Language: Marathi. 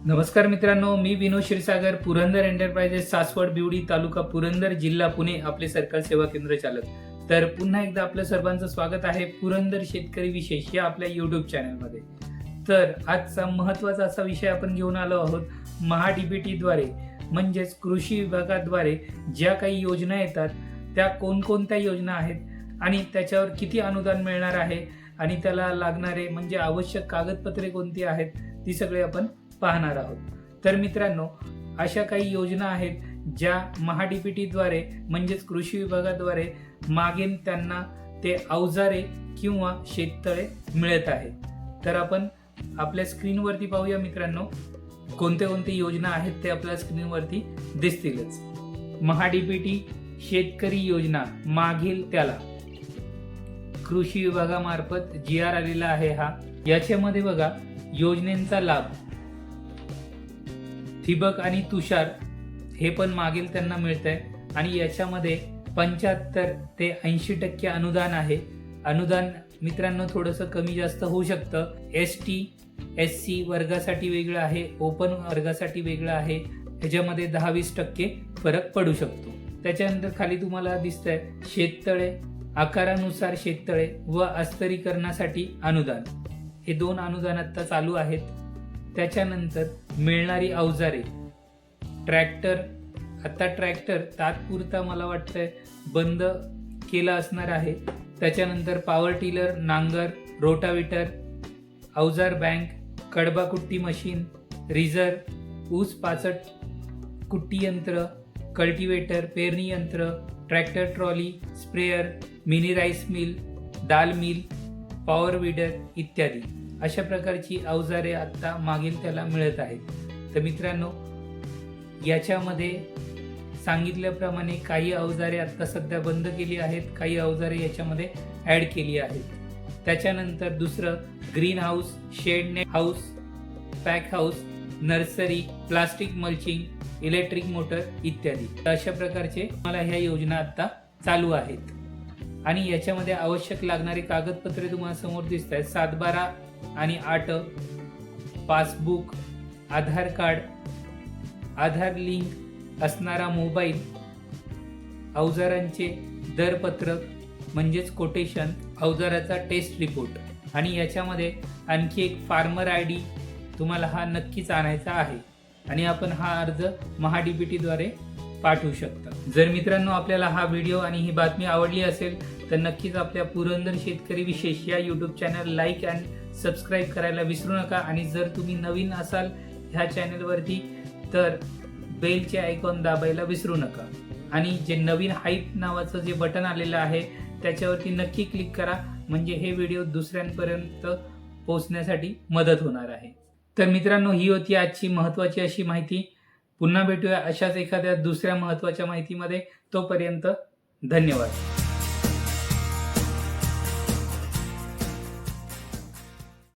नमस्कार मित्रांनो, मी विनोद क्षीरसागर, पुरंदर एंटरप्राइजेस, सासवड, बिवडी, तालुका पुरंदर, जिल्हा पुणे, आपले सरकार सेवा केंद्र चालक. तर पुन्हा एकदा आपलं सर्वांचं स्वागत आहे पुरंदर शेतकरी विशेष या आपल्या युट्यूब चॅनलमध्ये. तर आजचा महत्त्वाचा असा विषय आपण घेऊन आलो आहोत. महाडीबीटी द्वारे म्हणजेच कृषी विभागाद्वारे ज्या काही योजना येतात त्या कोणकोणत्या योजना आहेत आणि त्याच्यावर किती अनुदान मिळणार आहे आणि त्याला लागणारे म्हणजे आवश्यक कागदपत्रे कोणती आहेत ती सगळे आपण पाहणार आहोत. तर मित्रांनो, अशा काही योजना आहेत ज्या महाडीबीटीद्वारे म्हणजेच कृषी विभागाद्वारे मागेन त्यांना ते अवजारे किंवा शेततळे मिळत आहे. तर आपण आपल्या स्क्रीनवरती पाहूया मित्रांनो, कोणत्या कोणत्या योजना आहेत ते आपल्या स्क्रीनवरती दिसतीलच. महाडीबीटी शेतकरी योजना मागील त्याला कृषी विभागामार्फत GR आलेला आहे. याच्यामध्ये बघा, योजनेचा लाभ ठिबक आणि तुषार हे पण मागील त्यांना मिळत आहे आणि याच्यामध्ये 75 ते 80% अनुदान आहे. अनुदान मित्रांनो थोडंसं कमी जास्त होऊ शकतं. ST SC वर्गासाठी वेगळं आहे, ओपन वर्गासाठी वेगळं आहे. ह्याच्यामध्ये 10-20% फरक पडू शकतो. त्याच्यानंतर खाली तुम्हाला दिसतंय शेततळे, आकारानुसार शेततळे व अस्तरीकरणासाठी अनुदान. हे 2 अनुदान आता चालू आहेत. त्याच्यानंतर मिळणारी अवजारे, ट्रॅक्टर, आता ट्रॅक्टर तात्पुरता मला वाटतंय बंद केला असणार आहे. त्याच्यानंतर पॉवर टिलर, नांगर, रोटावेटर, अवजार बँक, कडबा कुट्टी मशीन, रिझर, ऊस पाचट कुट्टी यंत्र, कल्टिवेटर, पेरणी यंत्र, tractor trolley, sprayer, mini rice mill, दाल मिल, पॉवर विडर इत्यादी अशा प्रकारची अवजारे आता मागील त्याला मिळत आहेत. तर मित्रांनो, याच्यामध्ये सांगितल्याप्रमाणे काही अवजारे आता सध्या बंद केली आहेत, काही अवजारे याच्यामध्ये ॲड केली आहेत. त्याच्यानंतर दुसरं green house, shed net house, pack house, nursery, plastic mulching, electric motor इत्यादी अशा प्रकारचे मला ह्या योजना आता चालू आहेत. आणि याच्यामध्ये आवश्यक लागणारी कागदपत्रे तुम्हाला समोर दिसत आहेत. 7/12 आणि 8, पासबुक, आधार कार्ड, आधार लिंक असणारा मोबाईल, अवजारांचे दरपत्रक म्हणजेच कोटेशन, अवजाराचा टेस्ट रिपोर्ट आणि याच्यामध्ये आणखी एक फार्मर ID तुम्हाला हा नक्कीच आणायचा आहे आणि आपण हा अर्ज महाडीबीटीद्वारे पाठवू शकता. जर मित्रांनो आपल्याला हा व्हिडिओ आणि ही बातमी आवडली असेल तर नक्कीच आपल्या पुरंदर शेतकरी विशेष या यूट्यूब चॅनल लाईक आणि सबस्क्राईब करायला विसरू नका. आणि जर तुम्ही नवीन असाल ह्या चॅनलवरती तर बेलचे आयकॉन दाबायला विसरू नका. आणि जे नवीन हाईप नावाचं जे बटन आलेलं आहे त्याच्यावरती नक्की क्लिक करा, म्हणजे हे व्हिडिओ दुसऱ्यांपर्यंत पोहोचण्यासाठी मदत होणार आहे. तर मित्रांनो, ही होती आजची महत्त्वाची अशी माहिती. पुन्हा भेटूया अशाच एखाद्या दुसऱ्या महत्त्वाच्या माहितीमध्ये. तोपर्यंत धन्यवाद.